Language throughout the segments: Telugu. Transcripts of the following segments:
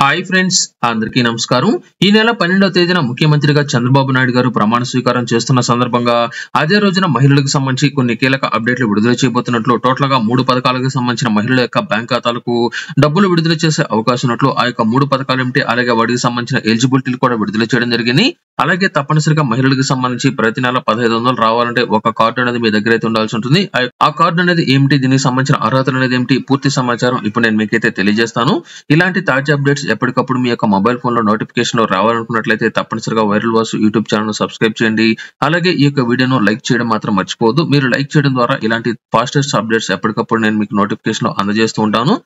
హాయ్ ఫ్రెండ్స్, అందరికీ నమస్కారం. ఈ నెల 12వ తేదీన ముఖ్యమంత్రిగా చంద్రబాబు నాయుడు గారు ప్రమాణ స్వీకారం చేస్తున్న సందర్భంగా అదే రోజున మహిళలకు సంబంధించి కొన్ని కీలక అప్డేట్లు విడుదల చేయబోతున్నట్లు, టోటల్ గా 3 పథకాలకు సంబంధించిన మహిళల యొక్క బ్యాంక్ ఖాతాలకు డబ్బులు విడుదల చేసే అవకాశం ఉన్నట్లు, ఆ యొక్క 3 పథకాలు ఏమిటి, అలాగే వాటికి సంబంధించిన ఎలిజిబిలిటీలు కూడా విడుదల చేయడం జరిగింది. అలాగే తప్పనిసరిగా మహిళలకు సంబంధించి ప్రతి నెల 1500 రావాలంటే ఒక కార్డు అనేది మీ దగ్గర అయితే ఉండాల్సి ఉంటుంది. ఆ కార్డు అనేది ఏమిటి, దీనికి సంబంధించిన అర్హతలు అనేది ఏమిటి, పూర్తి సమాచారం ఇప్పుడు నేను మీకైతే తెలియజేస్తాను. ఇలాంటి తాజా అప్డేట్స్ ఎప్పటికప్పుడు మీ యొక్క మొబైల్ ఫోన్ లో నోటిఫికేషన్ రావాలనుకున్నట్లయితే తప్పనిసరిగా viral Vasu YouTube channel subscribe చేయండి. అలాగే ఈ యొక్క వీడియోను లైక్ చేయడం మాత్రం మర్చిపోవద్దు. మీరు లైక్ చేయడం ద్వారా ఇలాంటి ఫాస్టెస్ట్ అప్డేట్స్ ఎప్పటికప్పుడు నేను మీకు నోటిఫికేషన్ అందజేస్తూ ఉంటాను.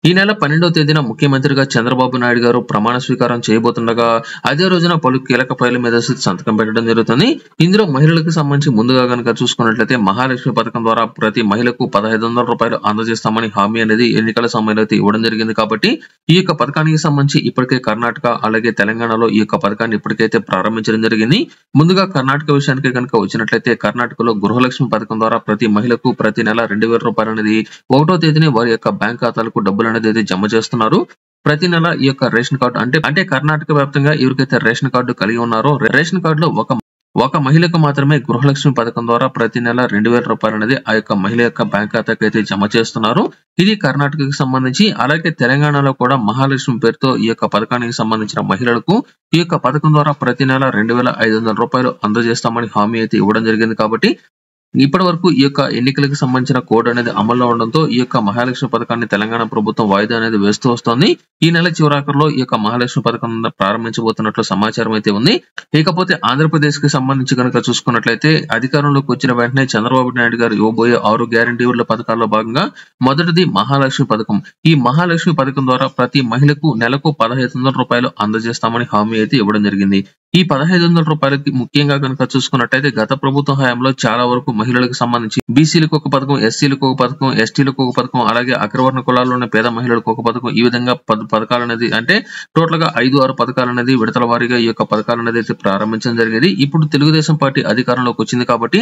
ఈ నెల 12వ తేదీన ముఖ్యమంత్రిగా చంద్రబాబు నాయుడు గారు ప్రమాణ స్వీకారం చేయబోతుండగా అదే రోజున పలు కీలక ఫైళ్ల మీద సంతకం పెట్టడం జరుగుతుంది. ఇందులో మహిళలకు సంబంధించి ముందుగా కనుక చూసుకున్నట్లయితే మహాలక్ష్మి పథకం ద్వారా ప్రతి మహిళకు 1500 రూపాయలు అందజేస్తామని హామీ అనేది ఎన్నికల సమయంలో అయితే ఇవ్వడం జరిగింది. కాబట్టి ఈ యొక్క పథకానికి సంబంధించి ఇప్పటికే కర్ణాటక అలాగే తెలంగాణలో ఈ యొక్క పథకాన్ని ఇప్పటికైతే ప్రారంభించడం జరిగింది. ముందుగా కర్ణాటక విషయానికి కనుక వచ్చినట్లయితే కర్ణాటకలో గృహలక్ష్మి పథకం ద్వారా ప్రతి మహిళకు ప్రతి నెల 2000 రూపాయలు అనేది 1వ తేదీని వారి యొక్క బ్యాంక్ ఖాతాలకు డబ్బులు అనేది జమ చేస్తున్నారు. ప్రతి నెల ఈ యొక్క రేషన్ కార్డు అంటే కర్ణాటక వ్యాప్తంగా ఎవరికైతే రేషన్ కార్డు కలిగి ఉన్నారో రేషన్ కార్డులో ఒక మహిళకు మాత్రమే గృహలక్ష్మి పథకం ద్వారా ప్రతి నెల 2000 రూపాయలు అనేది ఆ యొక్క మహిళ యొక్క బ్యాంక్ ఖాతాకి అయితే జమ చేస్తున్నారు. ఇది కర్ణాటకకి సంబంధించి. అలాగే తెలంగాణలో కూడా మహాలక్ష్మి పేరుతో ఈ యొక్క పథకానికి సంబంధించిన మహిళలకు ఈ యొక్క పథకం ద్వారా ప్రతి నెల 2500 రూపాయలు అందజేస్తామని హామీ అయితే ఇవ్వడం జరిగింది. కాబట్టి ఇప్పటి వరకు ఈ యొక్క ఎన్నికలకు సంబంధించిన కోడ్ అనేది అమల్లో ఉండడంతో ఈ యొక్క మహాలక్ష్మి పథకాన్ని తెలంగాణ ప్రభుత్వం వాయిదా అనేది వేస్తూ వస్తోంది. ఈ నెల చివరాఖరులో ఈ యొక్క మహాలక్ష్మి పథకం ప్రారంభించబోతున్నట్లు సమాచారం అయితే ఉంది. ఇకపోతే ఆంధ్రప్రదేశ్ కి సంబంధించి కనుక చూసుకున్నట్లయితే అధికారంలోకి వచ్చిన వెంటనే చంద్రబాబు నాయుడు గారు ఇవ్వబోయే 6 గ్యారంటీల పథకాల్లో భాగంగా మొదటిది మహాలక్ష్మి పథకం. ఈ మహాలక్ష్మి పథకం ద్వారా ప్రతి మహిళకు నెలకు 1500 రూపాయలు అందజేస్తామని హామీ అయితే ఇవ్వడం జరిగింది. ఈ 1500 రూపాయలకి ముఖ్యంగా కనుక చూసుకున్నట్లయితే గత ప్రభుత్వం హయాంలో చాలా వరకు మహిళలకు సంబంధించి బీసీలకు ఒక పథకం, ఎస్సీలకు ఒక పథకం, ఎస్టీలకు ఒక పథకం, అలాగే అగ్రవర్ణ కులాల్లోని పేద మహిళలకు ఒక పథకం, ఈ విధంగా పథకాలు అనేది అంటే టోటల్ గా 5-6 పథకాలు అనేది విడతల వారీగా ఈ యొక్క పథకాలు అనేది అయితే ప్రారంభించడం జరిగేది. ఇప్పుడు తెలుగుదేశం పార్టీ అధికారంలోకి వచ్చింది కాబట్టి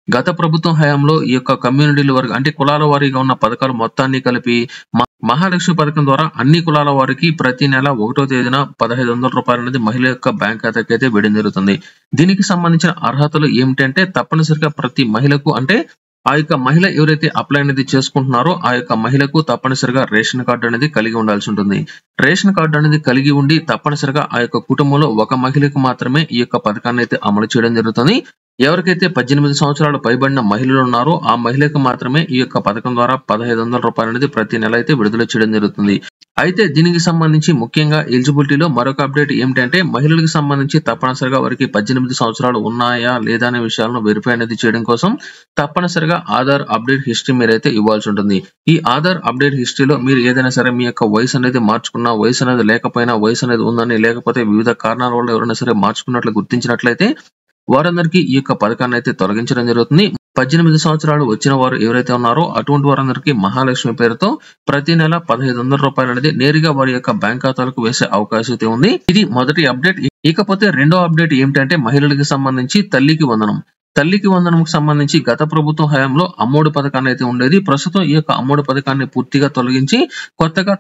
గత ప్రభుత్వం హయాంలో ఈ యొక్క కమ్యూనిటీల వారికి అంటే కులాల వారీగా ఉన్న పథకాలు మొత్తాన్ని కలిపి మహాలక్ష్మి పథకం ద్వారా అన్ని కులాల వారికి ప్రతి నెల 1వ తేదీన 1500 రూపాయలు అనేది మహిళ యొక్క బ్యాంక్ ఖాతాకి అయితే వేయడం జరుగుతుంది. దీనికి సంబంధించిన అర్హతలు ఏమిటంటే తప్పనిసరిగా ప్రతి మహిళకు అంటే ఆ యొక్క మహిళ ఎవరైతే అప్లై అనేది చేసుకుంటున్నారో ఆ యొక్క మహిళకు తప్పనిసరిగా రేషన్ కార్డు అనేది కలిగి ఉండాల్సి ఉంటుంది. రేషన్ కార్డు అనేది కలిగి ఉండి తప్పనిసరిగా ఆ యొక్క కుటుంబంలో ఒక మహిళకు మాత్రమే ఈ యొక్క పథకాన్ని అయితే అమలు చేయడం జరుగుతుంది. ఎవరికైతే 18 సంవత్సరాలు పైబడిన మహిళలు ఉన్నారో ఆ మహిళకు మాత్రమే ఈ యొక్క పథకం ద్వారా 1500 రూపాయలు అనేది ప్రతి నెల అయితే విడుదల చేయడం జరుగుతుంది. అయితే దీనికి సంబంధించి ముఖ్యంగా ఎలిజిబిలిటీలో మరొక అప్డేట్ ఏమిటంటే మహిళలకు సంబంధించి తప్పనిసరిగా వారికి 18 సంవత్సరాలు ఉన్నాయా లేదా అనే విషయాలను వెరిఫై అనేది చేయడం కోసం తప్పనిసరిగా ఆధార్ అప్డేట్ హిస్టరీ మీరైతే ఇవ్వాల్సి ఉంటుంది. ఈ ఆధార్ అప్డేట్ హిస్టరీలో మీరు ఏదైనా సరే మీ యొక్క వయసు అనేది మార్చుకున్నా, వయసు అనేది లేకపోయినా, వయసు అనేది ఉందని లేకపోతే వివిధ కారణాల వల్ల ఎవరైనా సరే మార్చుకున్నట్లు గుర్తించినట్లయితే వారందరికీ ఈ యొక్క పథకాన్ని అయితే తొలగించడం జరుగుతుంది. 18 సంవత్సరాలు వచ్చిన వారు ఎవరైతే ఉన్నారో అటువంటి వారందరికీ మహాలక్ష్మి పేరుతో ప్రతి నెల 1500 రూపాయలు అనేది నేరుగా వారి యొక్క బ్యాంక్ ఖాతాలకు వేసే అవకాశం అయితే ఉంది. ఇది మొదటి అప్డేట్. ఇకపోతే రెండో అప్డేట్ ఏమిటంటే మహిళలకు సంబంధించి తల్లికి వందనం. తల్లికి వందనంకు సంబంధించి గత ప్రభుత్వం హయాంలో అమ్మఒడి పథకాన్ని అయితే ఉండేది. ప్రస్తుతం ఈ యొక్క అమ్మఒడి పథకాన్ని పూర్తిగా తొలగించి కొత్తగా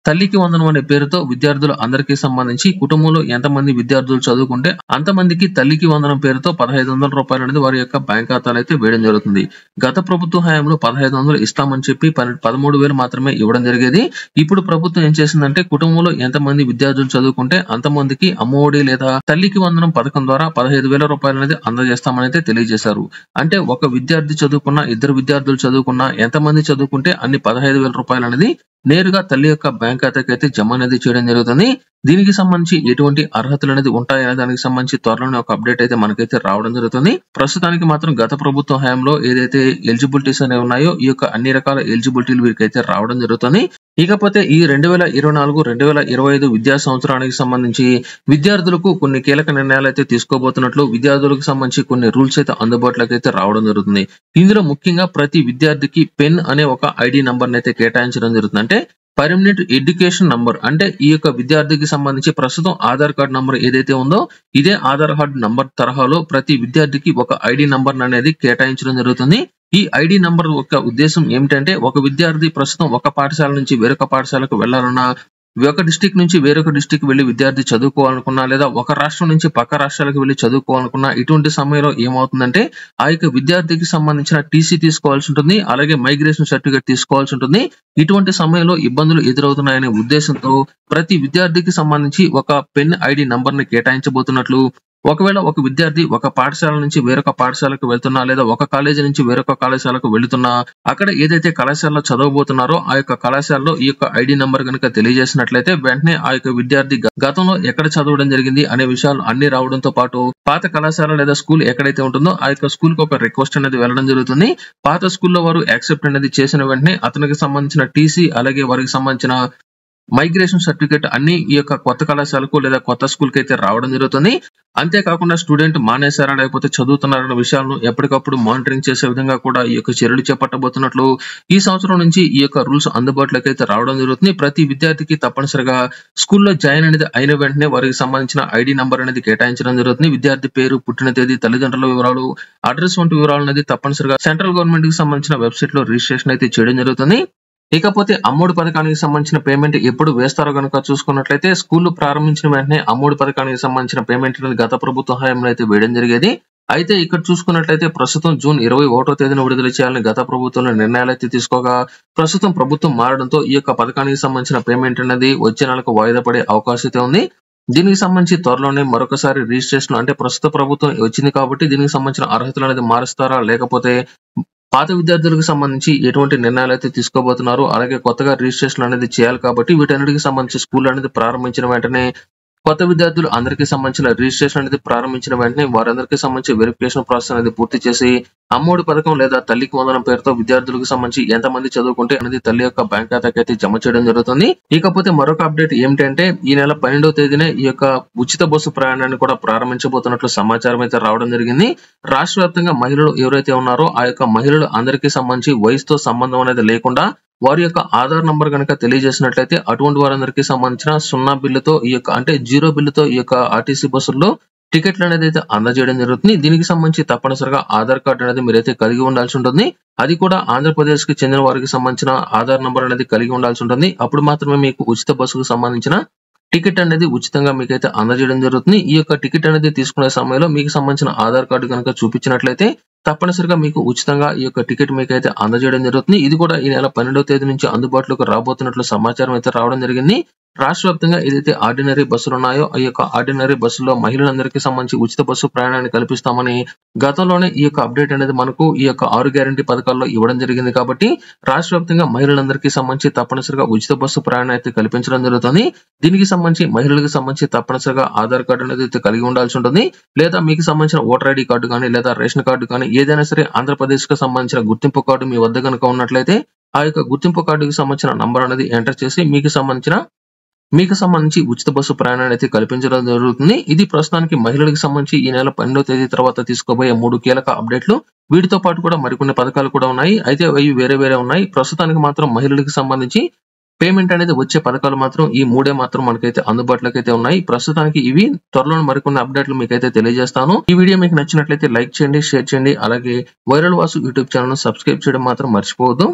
తల్లికి వందనం అనే పేరుతో విద్యార్థులు అందరికీ సంబంధించి కుటుంబంలో ఎంతమంది విద్యార్థులు చదువుకుంటే అంతమందికి తల్లికి వందనం పేరుతో 1500 రూపాయలు అనేది వారి యొక్క బ్యాంక్ ఖాతాలు అయితే వేయడం జరుగుతుంది. గత ప్రభుత్వ హయాంలో 1500 ఇస్తామని చెప్పి 13,000 మాత్రమే ఇవ్వడం జరిగేది. ఇప్పుడు ప్రభుత్వం ఏం చేసిందంటే కుటుంబంలో ఎంతమంది విద్యార్థులు చదువుకుంటే అంతమందికి అమ్మఒడి లేదా తల్లికి వందనం పథకం ద్వారా 15,000 రూపాయలు అనేది అందజేస్తామని అయితే తెలియజేశారు. అంటే ఒక విద్యార్థి చదువుకున్నా, 2 విద్యార్థులు చదువుకున్నా, ఎంతమంది చదువుకుంటే అన్ని 15,000 రూపాయలు అనేది నేరుగా తల్లి యొక్క బ్యాంక్ ఖాతాకి అయితే జమ అనేది చేయడం జరుగుతుంది. దీనికి సంబంధించి ఎటువంటి అర్హతలు అనేది ఉంటాయనే దానికి సంబంధించి త్వరలోనే ఒక అప్డేట్ అయితే మనకైతే రావడం జరుగుతుంది. ప్రస్తుతానికి మాత్రం గత ప్రభుత్వ హయాంలో ఏదైతే ఎలిజిబిలిటీస్ అనేవి ఉన్నాయో ఈ యొక్క అన్ని రకాల ఎలిజిబిలిటీలు వీరికైతే రావడం జరుగుతుంది. ఇకపోతే ఈ 2024-2025 విద్యా సంవత్సరానికి సంబంధించి విద్యార్థులకు కొన్ని కీలక నిర్ణయాలు అయితే తీసుకోబోతున్నట్లు విద్యార్థులకు సంబంధించి కొన్ని రూల్స్ అయితే అందుబాటులోకి అయితే రావడం జరుగుతుంది. ఇందులో ముఖ్యంగా ప్రతి విద్యార్థికి పెన్ అనే ఒక ఐడి నంబర్ అయితే కేటాయించడం జరుగుతుంది. అంటే పర్మనెంట్ ఎడ్యుకేషన్ నంబర్ అంటే ఈ యొక్క విద్యార్థికి సంబంధించి ప్రస్తుతం ఆధార్ కార్డు నంబర్ ఏదైతే ఉందో ఇదే ఆధార్ కార్డు నంబర్ తరహాలో ప్రతి విద్యార్థికి ఒక ఐడి నంబర్ అనేది కేటాయించడం జరుగుతుంది. ఈ ఐడి నంబర్ యొక్క ఉద్దేశం ఏమిటంటే ఒక విద్యార్థి ప్రస్తుతం ఒక పాఠశాల నుంచి వేరొక పాఠశాలకు వెళ్లాలన్నా ఒక డిస్ట్రిక్ట్ నుంచి వేరొక డిస్ట్రిక్ట్ వెళ్లి విద్యార్థి చదువుకోవాలనుకున్నా లేదా ఒక రాష్ట్రం నుంచి పక్క రాష్ట్రాలకు వెళ్లి చదువుకోవాలనుకున్నా ఇటువంటి సమయంలో ఏమవుతుందంటే ఆ యొక్క విద్యార్థికి సంబంధించిన టీసీ తీసుకోవాల్సి ఉంటుంది, అలాగే మైగ్రేషన్ సర్టిఫికేట్ తీసుకోవాల్సి ఉంటుంది. ఇటువంటి సమయంలో ఇబ్బందులు ఎదురవుతున్నాయనే ఉద్దేశంతో ప్రతి విద్యార్థికి సంబంధించి ఒక పెన్ ఐడి నంబర్ ని కేటాయించబోతున్నట్లు, ఒకవేళ ఒక విద్యార్థి ఒక పాఠశాల నుంచి వేరొక పాఠశాలకు వెళ్తున్నా లేదా ఒక కాలేజీ నుంచి వేరొక కళాశాలకు వెళ్తున్నా అక్కడ ఏదైతే కళాశాలలో చదవబోతున్నారో ఆ యొక్క కళాశాలలో ఈ యొక్క ఐడి నంబర్ కనుక తెలియజేసినట్లయితే వెంటనే ఆ యొక్క విద్యార్థి గతంలో ఎక్కడ చదవడం జరిగింది అనే విషయాలు అన్ని రావడంతో పాటు పాత కళాశాల లేదా స్కూల్ ఎక్కడైతే ఉంటుందో ఆ యొక్క స్కూల్ కి ఒక రిక్వెస్ట్ అనేది వెళ్ళడం జరుగుతుంది. పాత స్కూల్లో వారు యాక్సెప్ట్ అనేది చేసిన వెంటనే అతనికి సంబంధించిన టీసీ అలాగే వారికి సంబంధించిన మైగ్రేషన్ సర్టిఫికేట్ అన్ని ఈ యొక్క కొత్త కళాశాలకు లేదా కొత్త స్కూల్ కి అయితే రావడం జరుగుతుంది. అంతేకాకుండా స్టూడెంట్ మానేశారా లేకపోతే చదువుతున్నారన్న విషయాలను ఎప్పటికప్పుడు మానిటరింగ్ చేసే విధంగా కూడా ఈ యొక్క చర్యలు చేపట్టబోతున్నట్లు ఈ సంవత్సరం నుంచి ఈ యొక్క రూల్స్ అందుబాటులోకి అయితే రావడం జరుగుతుంది. ప్రతి విద్యార్థికి తప్పనిసరిగా స్కూల్లో జాయిన్ అనేది అయిన వెంటనే వారికి సంబంధించిన ఐడి నంబర్ అనేది కేటాయించడం జరుగుతుంది. విద్యార్థి పేరు, పుట్టిన తేదీ, తల్లిదండ్రుల వివరాలు, అడ్రస్ వంటి వివరాలు అనేది తప్పనిసరిగా సెంట్రల్ గవర్నమెంట్ కి సంబంధించిన వెబ్సైట్ లో రిజిస్ట్రేషన్ అయితే చేయడం జరుగుతుంది. ఇకపోతే అమ్మఒడి పథకానికి సంబంధించిన పేమెంట్ ఎప్పుడు వేస్తారో గనుక చూసుకున్నట్లయితే స్కూల్ ప్రారంభించిన వెంటనే అమ్మఒడి పథకానికి సంబంధించిన పేమెంట్ అనేది గత ప్రభుత్వ హయాంలో అయితే వేయడం జరిగేది. అయితే ఇక్కడ చూసుకున్నట్లయితే ప్రస్తుతం జూన్ 21వ తేదీన విడుదల చేయాలని గత ప్రభుత్వంలో నిర్ణయాలు అయితే తీసుకోగా ప్రస్తుతం ప్రభుత్వం మారడంతో ఈ యొక్క పథకానికి సంబంధించిన పేమెంట్ అనేది వచ్చే నెలకు వాయిదా పడే అవకాశం అయితే ఉంది. దీనికి సంబంధించి త్వరలోనే మరొకసారి రిజిస్ట్రేషన్ అంటే ప్రస్తుత ప్రభుత్వం వచ్చింది కాబట్టి దీనికి సంబంధించిన అర్హతలు అనేది మారుస్తారా లేకపోతే పాత విద్యార్థులకు సంబంధించి ఎటువంటి నిర్ణయాలు అయితే తీసుకోబోతున్నారు, అలాగే కొత్తగా రిజిస్ట్రేషన్ అనేది చేయాలి కాబట్టి వీటన్నిటికి సంబంధించి స్కూల్ అనేది ప్రారంభించిన వెంటనే కొత్త విద్యార్థులు అందరికీ సంబంధించిన రిజిస్ట్రేషన్ అనేది ప్రారంభించిన వెంటనే వారందరికీ సంబంధించి వెరిఫికేషన్ ప్రాసెస్ అనేది పూర్తి చేసి అమ్మఒడి పథకం లేదా తల్లికి వందనం పేరుతో విద్యార్థులకు సంబంధించి ఎంతమంది చదువుకుంటే అనేది తల్లి యొక్క బ్యాంక్ ఖాతాకి అయితే జమ చేయడం జరుగుతుంది. ఇకపోతే మరొక అప్డేట్ ఏమిటంటే ఈ నెల 12వ తేదీనే ఈ యొక్క ఉచిత బస్సు ప్రయాణాన్ని కూడా ప్రారంభించబోతున్నట్లు సమాచారం అయితే రావడం జరిగింది. రాష్ట్ర వ్యాప్తంగా మహిళలు ఎవరైతే ఉన్నారో ఆ యొక్క మహిళలు అందరికీ సంబంధించి వయసుతో సంబంధం అనేది లేకుండా వారి యొక్క ఆధార్ నంబర్ కనుక తెలియజేసినట్లయితే అటువంటి వారందరికీ సంబంధించిన 0 బిల్లుతో ఈ యొక్క అంటే 0 బిల్లుతో ఈ యొక్క ఆర్టీసీ బస్సుల్లో టికెట్లు అనేది అయితే అందజేయడం జరుగుతుంది. దీనికి సంబంధించి తప్పనిసరిగా ఆధార్ కార్డు అనేది మీరైతే కలిగి ఉండాల్సి ఉంటుంది. అది కూడా ఆంధ్రప్రదేశ్ కి చెందిన వారికి సంబంధించిన ఆధార్ నంబర్ అనేది కలిగి ఉండాల్సి ఉంటుంది. అప్పుడు మాత్రమే మీకు ఉచిత బస్సుకు సంబంధించిన టికెట్ అనేది ఉచితంగా మీకైతే అందజేయడం జరుగుతుంది. ఈ యొక్క టికెట్ అనేది తీసుకునే సమయంలో మీకు సంబంధించిన ఆధార్ కార్డు కనుక చూపించినట్లయితే తప్పనిసరిగా మీకు ఉచితంగా ఈ యొక్క టికెట్ మీకైతే అందజేయడం జరుగుతుంది. ఇది కూడా ఈ నెల 12వ తేదీ నుంచి అందుబాటులోకి రాబోతున్నట్లు సమాచారం అయితే రావడం జరిగింది. రాష్ట్ర వ్యాప్తంగా ఏదైతే ఆర్డినరీ బస్సులు ఉన్నాయో ఆ యొక్క ఆర్డినరీ బస్సుల్లో మహిళలందరికీ సంబంధించి ఉచిత బస్సు ప్రయాణాన్ని కల్పిస్తామని గతంలోనే ఈ యొక్క అప్డేట్ అనేది మనకు ఈ యొక్క 6 గ్యారంటీ పథకాల్లో ఇవ్వడం జరిగింది. కాబట్టి రాష్ట్ర వ్యాప్తంగా మహిళలందరికీ సంబంధించి తప్పనిసరిగా ఉచిత బస్సు ప్రయాణం అయితే కల్పించడం జరుగుతుంది. దీనికి సంబంధించి మహిళలకు సంబంధించి తప్పనిసరిగా ఆధార్ కార్డు అనేది అయితే కలిగి ఉండాల్సి ఉంటుంది. లేదా మీకు సంబంధించిన ఓటర్ ఐడి కార్డు కానీ లేదా రేషన్ కార్డు కానీ ఏదైనా సరే ఆంధ్రప్రదేశ్ కు సంబంధించిన గుర్తింపు కార్డు మీ వద్ద కనుక ఉన్నట్లయితే ఆ యొక్క గుర్తింపు కార్డుకి సంబంధించిన నంబర్ అనేది ఎంటర్ చేసి మీకు సంబంధించి ఉచిత బస్సు ప్రయాణాన్ని అయితే కల్పించడం జరుగుతుంది. ఇది ప్రస్తుతానికి మహిళలకు సంబంధించి ఈ నెల 12వ తేదీ తర్వాత తీసుకోబోయే 3 కీలక అప్డేట్లు. వీటితో పాటు కూడా మరికొన్ని పథకాలు కూడా ఉన్నాయి. అయితే అవి వేరే ఉన్నాయి. ప్రస్తుతానికి మాత్రం మహిళలకు సంబంధించి పేమెంట్ అనేది వచ్చే పథకాలు మాత్రం ఈ 3 మాత్రం మనకైతే అందుబాటులోకి అయితే ఉన్నాయి. ప్రస్తుతానికి ఇవి త్వరలో మరికొన్ని అప్డేట్లు మీకైతే తెలియజేస్తాను. ఈ వీడియో మీకు నచ్చినట్లయితే లైక్ చేయండి, షేర్ చేయండి. అలాగే viral Vasu YouTube channel subscribe చేయడం మాత్రం మర్చిపోవద్దు.